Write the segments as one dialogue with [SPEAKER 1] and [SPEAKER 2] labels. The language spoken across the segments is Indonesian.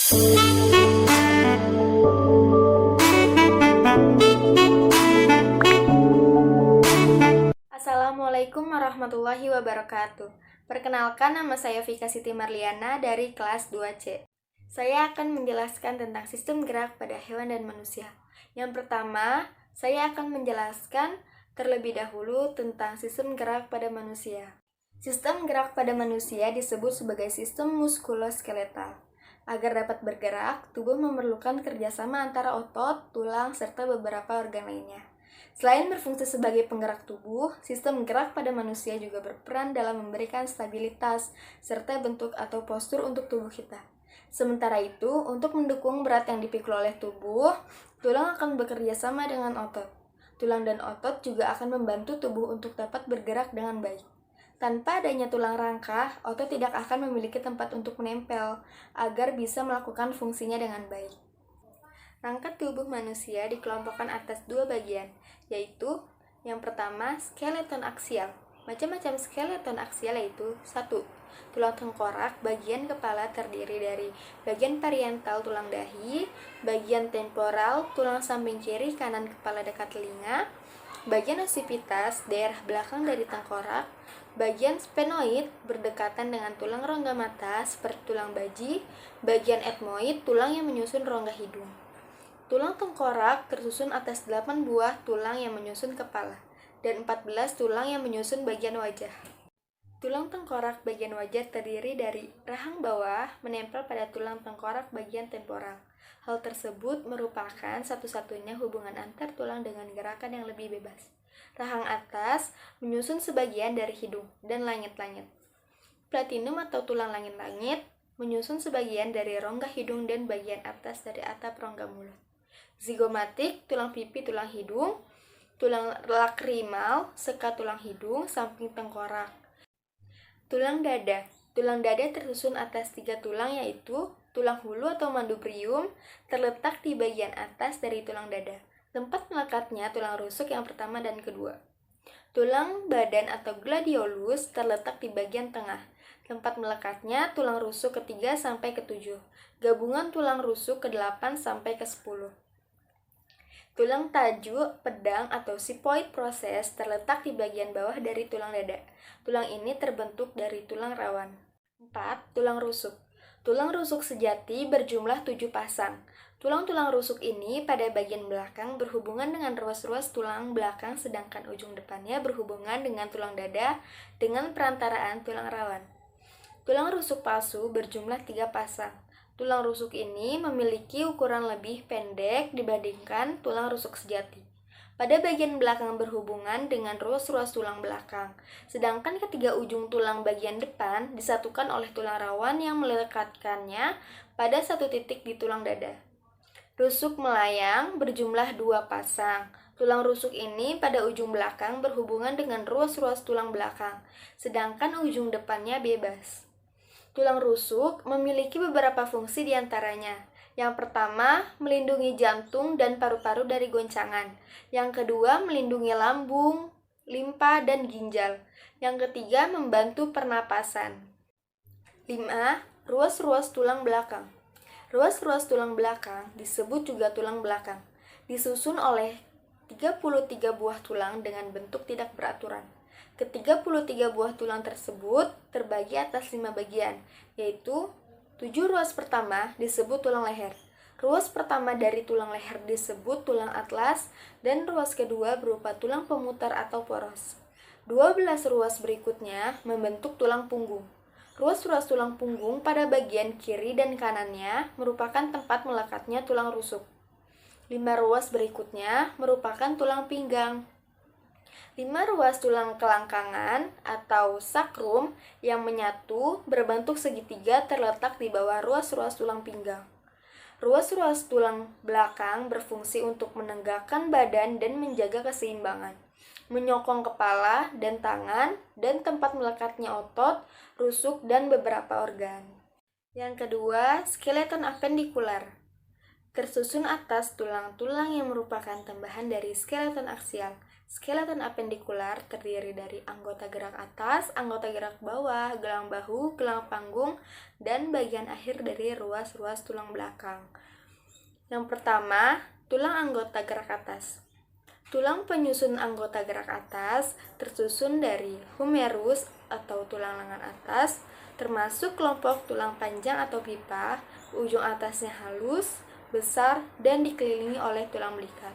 [SPEAKER 1] Assalamualaikum warahmatullahi wabarakatuh. Perkenalkan, nama saya Vika Siti Marliana dari kelas 2C. Saya akan menjelaskan tentang sistem gerak pada hewan dan manusia. Yang pertama, saya akan menjelaskan terlebih dahulu tentang sistem gerak pada manusia. Sistem gerak pada manusia disebut sebagai sistem muskuloskeletal. Agar dapat bergerak, tubuh memerlukan kerjasama antara otot, tulang, serta beberapa organ lainnya. Selain berfungsi sebagai penggerak tubuh, sistem gerak pada manusia juga berperan dalam memberikan stabilitas serta bentuk atau postur untuk tubuh kita. Sementara itu, untuk mendukung berat yang dipikul oleh tubuh, tulang akan bekerja sama dengan otot. Tulang dan otot juga akan membantu tubuh untuk dapat bergerak dengan baik. Tanpa adanya tulang rangka, otot tidak akan memiliki tempat untuk menempel agar bisa melakukan fungsinya dengan baik. Rangka tubuh manusia dikelompokkan atas dua bagian, yaitu yang pertama, skeleton aksial. Macam-macam skeleton aksial yaitu 1. Tulang tengkorak, bagian kepala terdiri dari bagian parietal tulang dahi, bagian temporal, tulang samping kiri kanan kepala dekat telinga, bagian occipitas, daerah belakang dari tengkorak, bagian sphenoid berdekatan dengan tulang rongga mata seperti tulang baji, bagian ethmoid, tulang yang menyusun rongga hidung. Tulang tengkorak tersusun atas 8 buah tulang yang menyusun kepala, dan 14 tulang yang menyusun bagian wajah. Tulang tengkorak bagian wajah terdiri dari rahang bawah menempel pada tulang tengkorak bagian temporal. Hal tersebut merupakan satu-satunya hubungan antar tulang dengan gerakan yang lebih bebas. Rahang atas menyusun sebagian dari hidung dan langit-langit. Platinum atau tulang langit-langit menyusun sebagian dari rongga hidung dan bagian atas dari atap rongga mulut. Zigomatik, tulang pipi, tulang hidung, tulang lakrimal, sekat tulang hidung, samping tengkorak. Tulang dada tersusun atas 3 tulang yaitu tulang hulu atau mandubrium terletak di bagian atas dari tulang dada. Tempat melekatnya tulang rusuk yang pertama dan kedua. Tulang badan atau gladiolus terletak di bagian tengah. Tempat melekatnya tulang rusuk ke-3 sampai ke-7. Gabungan tulang rusuk ke-8 sampai ke-10. Tulang tajuk, pedang, atau sipoid proses terletak di bagian bawah dari tulang dada. Tulang ini terbentuk dari tulang rawan. 4. Tulang rusuk. Tulang rusuk sejati berjumlah 7 pasang. Tulang-tulang rusuk ini pada bagian belakang berhubungan dengan ruas-ruas tulang belakang, sedangkan ujung depannya berhubungan dengan tulang dada dengan perantaraan tulang rawan. Tulang rusuk palsu berjumlah 3 pasang. Tulang rusuk ini memiliki ukuran lebih pendek dibandingkan tulang rusuk sejati. Pada bagian belakang berhubungan dengan ruas-ruas tulang belakang, sedangkan ketiga ujung tulang bagian depan disatukan oleh tulang rawan yang melekatkannya pada satu titik di tulang dada. Rusuk melayang berjumlah 2 pasang. Tulang rusuk ini pada ujung belakang berhubungan dengan ruas-ruas tulang belakang, sedangkan ujung depannya bebas. Tulang rusuk memiliki beberapa fungsi diantaranya. Yang pertama, melindungi jantung dan paru-paru dari goncangan. Yang kedua, melindungi lambung, limpa, dan ginjal. Yang ketiga, membantu pernapasan. 5. Ruas-ruas tulang belakang. Ruas-ruas tulang belakang disebut juga tulang belakang. Disusun oleh 33 buah tulang dengan bentuk tidak beraturan. Ke-33 buah tulang tersebut terbagi atas 5 bagian, yaitu 7 ruas pertama disebut tulang leher. Ruas pertama dari tulang leher disebut tulang atlas, dan ruas kedua berupa tulang pemutar atau poros. 12 ruas berikutnya membentuk tulang punggung. Ruas-ruas tulang punggung pada bagian kiri dan kanannya merupakan tempat melekatnya tulang rusuk. 5 ruas berikutnya merupakan tulang pinggang. 5 ruas tulang kelangkangan atau sakrum yang menyatu berbentuk segitiga terletak di bawah ruas-ruas tulang pinggang. Ruas-ruas tulang belakang berfungsi untuk menegakkan badan dan menjaga keseimbangan, menyokong kepala dan tangan, dan tempat melekatnya otot, rusuk, dan beberapa organ. Yang kedua, skeleton apendikular. Tersusun atas tulang-tulang yang merupakan tambahan dari skeleton aksial. Skeleton apendikular terdiri dari anggota gerak atas, anggota gerak bawah, gelang bahu, gelang panggung, dan bagian akhir dari ruas-ruas tulang belakang. Yang pertama, tulang anggota gerak atas. Tulang penyusun anggota gerak atas tersusun dari humerus atau tulang lengan atas, termasuk kelompok tulang panjang atau pipa, ujung atasnya halus, besar, dan dikelilingi oleh tulang belikat.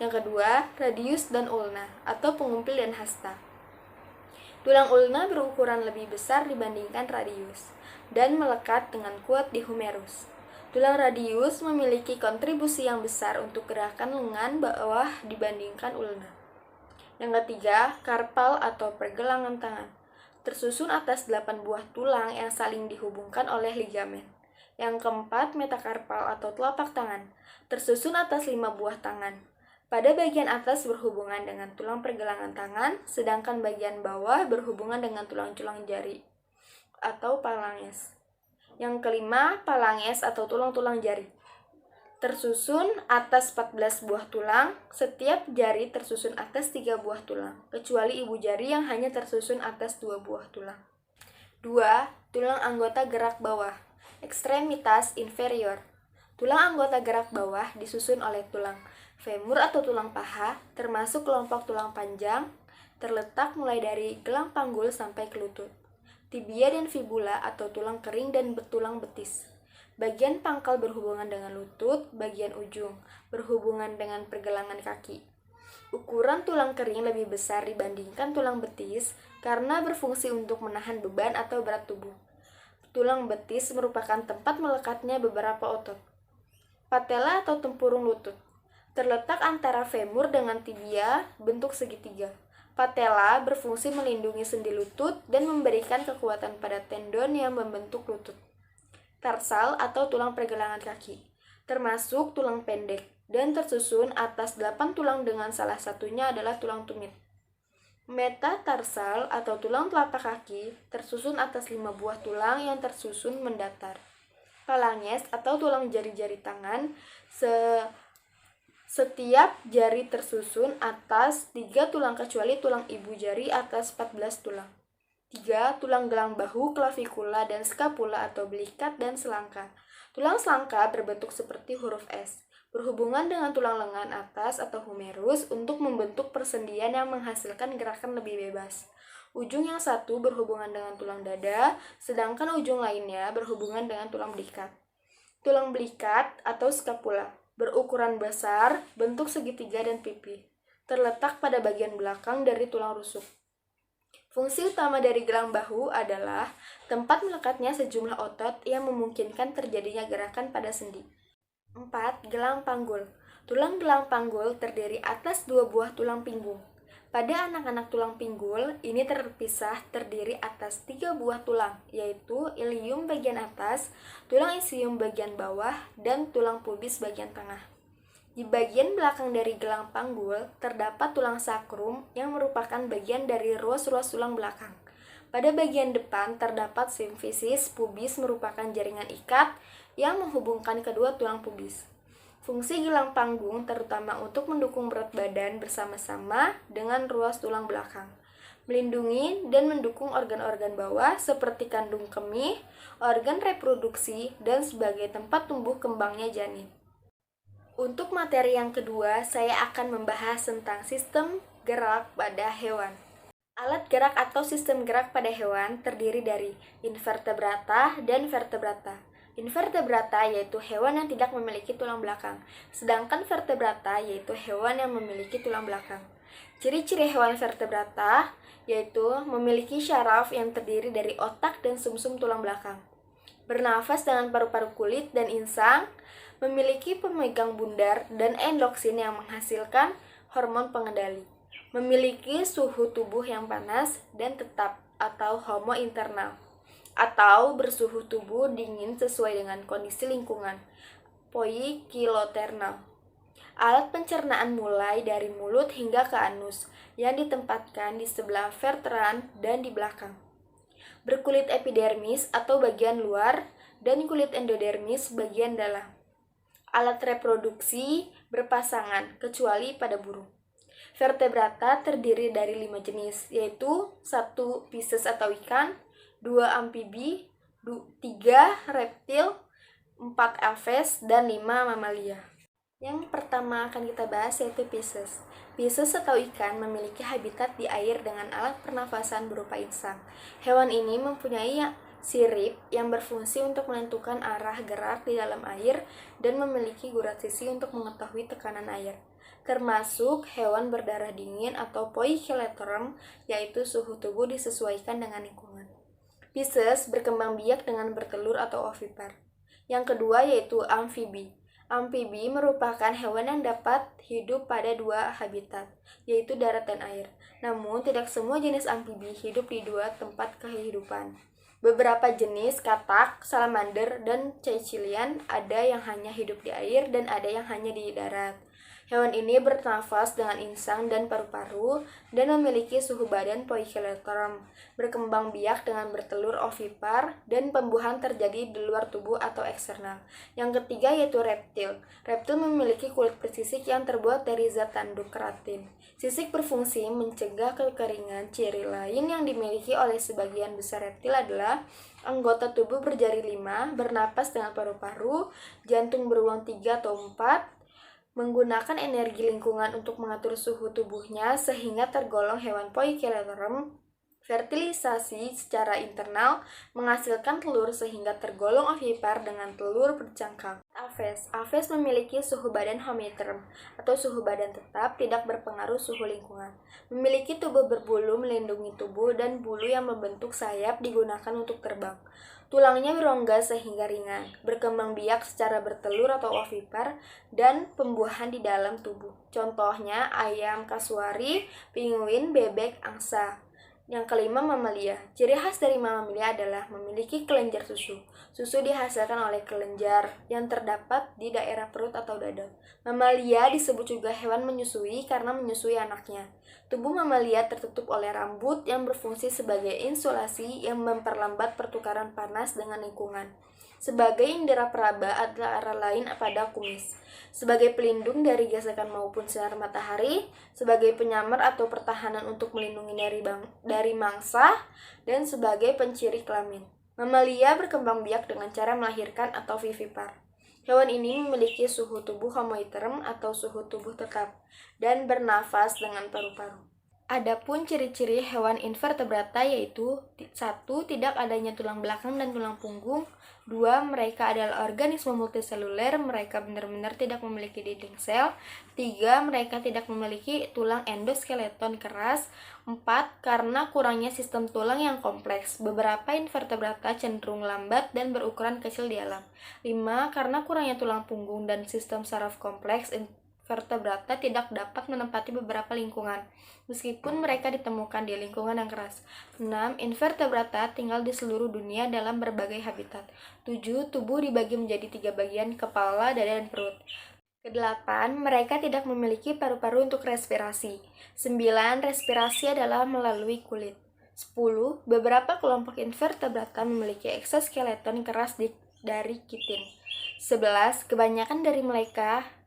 [SPEAKER 1] Yang kedua, radius dan ulna atau pengumpil dan hasta. Tulang ulna berukuran lebih besar dibandingkan radius dan melekat dengan kuat di humerus. Tulang radius memiliki kontribusi yang besar untuk gerakan lengan bawah dibandingkan ulna. Yang ketiga, karpal atau pergelangan tangan. Tersusun atas 8 buah tulang yang saling dihubungkan oleh ligamen. Yang keempat, metakarpal atau telapak tangan. Tersusun atas 5 buah tangan. Pada bagian atas berhubungan dengan tulang pergelangan tangan, sedangkan bagian bawah berhubungan dengan tulang-tulang jari atau phalanges. Yang kelima, phalanges atau tulang-tulang jari. Tersusun atas 14 buah tulang, setiap jari tersusun atas 3 buah tulang, kecuali ibu jari yang hanya tersusun atas 2 buah tulang. 2. Tulang anggota gerak bawah, ekstremitas inferior. Tulang anggota gerak bawah disusun oleh tulang femur atau tulang paha, termasuk kelompok tulang panjang, terletak mulai dari gelang panggul sampai ke lutut. Tibia dan fibula atau tulang kering dan tulang betis. Bagian pangkal berhubungan dengan lutut, bagian ujung berhubungan dengan pergelangan kaki. Ukuran tulang kering lebih besar dibandingkan tulang betis karena berfungsi untuk menahan beban atau berat tubuh. Tulang betis merupakan tempat melekatnya beberapa otot. Patella atau tempurung lutut terletak antara femur dengan tibia, bentuk segitiga. Patella berfungsi melindungi sendi lutut dan memberikan kekuatan pada tendon yang membentuk lutut. Tarsal atau tulang pergelangan kaki, termasuk tulang pendek, dan tersusun atas 8 tulang dengan salah satunya adalah tulang tumit. Metatarsal atau tulang telapak kaki tersusun atas 5 buah tulang yang tersusun mendatar. Phalanges atau tulang jari-jari tangan, setiap jari tersusun atas 3 tulang kecuali tulang ibu jari atas 14 tulang. 3. Tulang gelang bahu, klavikula, dan skapula atau belikat dan selangka. Tulang selangka berbentuk seperti huruf S, berhubungan dengan tulang lengan atas atau humerus untuk membentuk persendian yang menghasilkan gerakan lebih bebas. Ujung yang satu berhubungan dengan tulang dada, sedangkan ujung lainnya berhubungan dengan tulang belikat. Tulang belikat atau skapula berukuran besar, bentuk segitiga dan pipi, terletak pada bagian belakang dari tulang rusuk. Fungsi utama dari gelang bahu adalah tempat melekatnya sejumlah otot yang memungkinkan terjadinya gerakan pada sendi. 4. Gelang panggul. Tulang gelang panggul terdiri atas 2 buah tulang pinggul. Pada anak-anak tulang pinggul, ini terdiri atas 3 buah tulang, yaitu ilium bagian atas, tulang isium bagian bawah, dan tulang pubis bagian tengah. Di bagian belakang dari gelang panggul, terdapat tulang sakrum yang merupakan bagian dari ruas-ruas tulang belakang. Pada bagian depan, terdapat simfisis pubis merupakan jaringan ikat yang menghubungkan kedua tulang pubis. Fungsi gelang panggung terutama untuk mendukung berat badan bersama-sama dengan ruas tulang belakang, melindungi dan mendukung organ-organ bawah seperti kandung kemih, organ reproduksi, dan sebagai tempat tumbuh kembangnya janin. Untuk materi yang kedua, saya akan membahas tentang sistem gerak pada hewan. Alat gerak atau sistem gerak pada hewan terdiri dari invertebrata dan vertebrata. Invertebrata yaitu hewan yang tidak memiliki tulang belakang, sedangkan vertebrata yaitu hewan yang memiliki tulang belakang. Ciri-ciri hewan vertebrata yaitu memiliki syaraf yang terdiri dari otak dan sumsum tulang belakang, bernafas dengan paru-paru kulit dan insang, memiliki pemegang bundar dan endoksin yang menghasilkan hormon pengendali, memiliki suhu tubuh yang panas dan tetap atau homo internal, atau bersuhu tubuh dingin sesuai dengan kondisi lingkungan, poikilothermal. Alat pencernaan mulai dari mulut hingga ke anus yang ditempatkan di sebelah verteran dan di belakang. Berkulit epidermis atau bagian luar dan kulit endodermis bagian dalam. Alat reproduksi berpasangan kecuali pada burung. Vertebrata terdiri dari 5 jenis, yaitu 1 Pisces atau ikan, 2 amfibi, 3 reptil, 4 aves, dan 5 mamalia. Yang pertama akan kita bahas yaitu Pisces. Pisces atau ikan memiliki habitat di air dengan alat pernafasan berupa insang. Hewan ini mempunyai sirip yang berfungsi untuk menentukan arah gerak di dalam air dan memiliki gravitasi untuk mengetahui tekanan air. Termasuk hewan berdarah dingin atau poikiloterm, yaitu suhu tubuh disesuaikan dengan lingkungan. Pisces berkembang biak dengan bertelur atau ovipar. Yang kedua yaitu amfibi. Amfibi merupakan hewan yang dapat hidup pada 2 habitat, yaitu darat dan air. Namun, tidak semua jenis amfibi hidup di 2 tempat kehidupan. Beberapa jenis katak, salamander, dan caecilian ada yang hanya hidup di air dan ada yang hanya di darat. Hewan ini bernafas dengan insang dan paru-paru dan memiliki suhu badan poikiloterm, berkembang biak dengan bertelur ovipar, dan pembuahan terjadi di luar tubuh atau eksternal. Yang ketiga yaitu reptil. Reptil memiliki kulit bersisik yang terbuat dari zat tanduk keratin. Sisik berfungsi mencegah kekeringan. Ciri lain yang dimiliki oleh sebagian besar reptil adalah anggota tubuh berjari 5, bernapas dengan paru-paru, jantung beruang 3 atau 4, menggunakan energi lingkungan untuk mengatur suhu tubuhnya sehingga tergolong hewan poikiloterm. Fertilisasi secara internal menghasilkan telur sehingga tergolong ovipar dengan telur bercangkang. Aves memiliki suhu badan homeoterm atau suhu badan tetap, tidak berpengaruh suhu lingkungan. Memiliki tubuh berbulu melindungi tubuh dan bulu yang membentuk sayap digunakan untuk terbang. Tulangnya berongga sehingga ringan, berkembang biak secara bertelur atau ovipar, dan pembuahan di dalam tubuh. Contohnya ayam kasuari, penguin, bebek, angsa. Yang kelima, mamalia. Ciri khas dari mamalia adalah memiliki kelenjar susu. Susu dihasilkan oleh kelenjar yang terdapat di daerah perut atau dada. Mamalia disebut juga hewan menyusui karena menyusui anaknya. Tubuh mamalia tertutup oleh rambut yang berfungsi sebagai insulasi yang memperlambat pertukaran panas dengan lingkungan. Sebagai indera peraba antara lain pada kumis, sebagai pelindung dari gesekan maupun sinar matahari, sebagai penyamar atau pertahanan untuk melindungi dari mangsa, dan sebagai penciri kelamin. Mamalia berkembang biak dengan cara melahirkan atau vivipar. Hewan ini memiliki suhu tubuh homoterm atau suhu tubuh tetap dan bernafas dengan paru-paru. Adapun ciri-ciri hewan invertebrata yaitu 1. Tidak adanya tulang belakang dan tulang punggung. 2. Mereka adalah organisme multiseluler, mereka benar-benar tidak memiliki dinding sel. 3. Mereka tidak memiliki tulang endoskeleton keras. 4. Karena kurangnya sistem tulang yang kompleks, beberapa invertebrata cenderung lambat dan berukuran kecil di alam. 5. Karena kurangnya tulang punggung dan sistem saraf kompleks, vertebrata tidak dapat menempati beberapa lingkungan, meskipun mereka ditemukan di lingkungan yang keras. 6. Invertebrata tinggal di seluruh dunia dalam berbagai habitat. 7. Tubuh dibagi menjadi 3 bagian, kepala, dada, dan perut. 8. Mereka tidak memiliki paru-paru untuk respirasi. 9. Respirasi adalah melalui kulit. 10. Beberapa kelompok invertebrata memiliki eksoskeleton keras dari kitin. 11. Kebanyakan dari mereka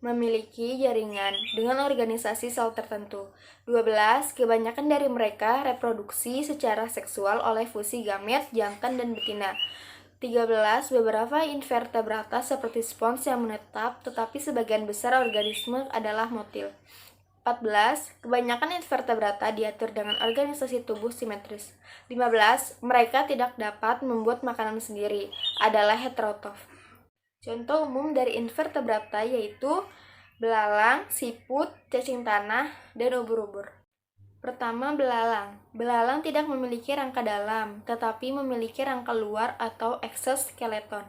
[SPEAKER 1] memiliki jaringan dengan organisasi sel tertentu. 12. Kebanyakan dari mereka reproduksi secara seksual oleh fusi gamet jantan dan betina. 13. Beberapa invertebrata seperti spons yang menetap, tetapi sebagian besar organisme adalah motil. 14. Kebanyakan invertebrata diatur dengan organisasi tubuh simetris. 15. Mereka tidak dapat membuat makanan sendiri, adalah heterotrof. Contoh umum dari invertebrata yaitu belalang, siput, cacing tanah, dan ubur-ubur. Pertama, belalang. Belalang tidak memiliki rangka dalam, tetapi memiliki rangka luar atau exoskeleton.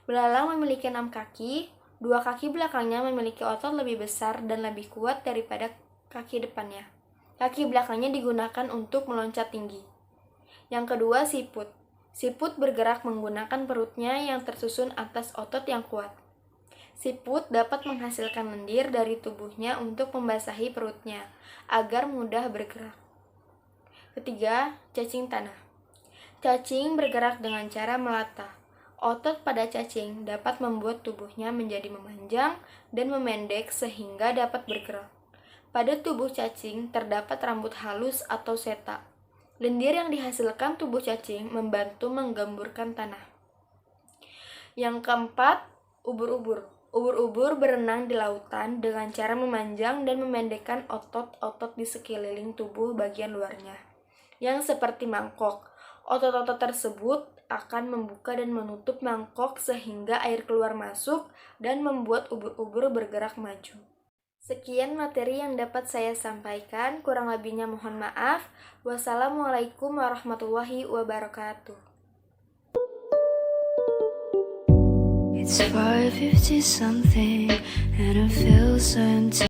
[SPEAKER 1] Belalang memiliki 6 kaki, 2 kaki belakangnya memiliki otot lebih besar dan lebih kuat daripada kaki depannya. Kaki belakangnya digunakan untuk meloncat tinggi. Yang kedua, siput. Siput bergerak menggunakan perutnya yang tersusun atas otot yang kuat. Siput dapat menghasilkan lendir dari tubuhnya untuk membasahi perutnya, agar mudah bergerak. Ketiga, cacing tanah. Cacing bergerak dengan cara melata. Otot pada cacing dapat membuat tubuhnya menjadi memanjang dan memendek sehingga dapat bergerak. Pada tubuh cacing terdapat rambut halus atau seta. Lendir yang dihasilkan tubuh cacing membantu menggemburkan tanah. Yang keempat, ubur-ubur. Ubur-ubur berenang di lautan dengan cara memanjang dan memendekkan otot-otot di sekeliling tubuh bagian luarnya, yang seperti mangkok. Otot-otot tersebut akan membuka dan menutup mangkok sehingga air keluar masuk dan membuat ubur-ubur bergerak maju. Sekian materi yang dapat saya sampaikan, kurang lebihnya mohon maaf. Wassalamualaikum warahmatullahi wabarakatuh.
[SPEAKER 2] It's 5:50 something and I feel so empty.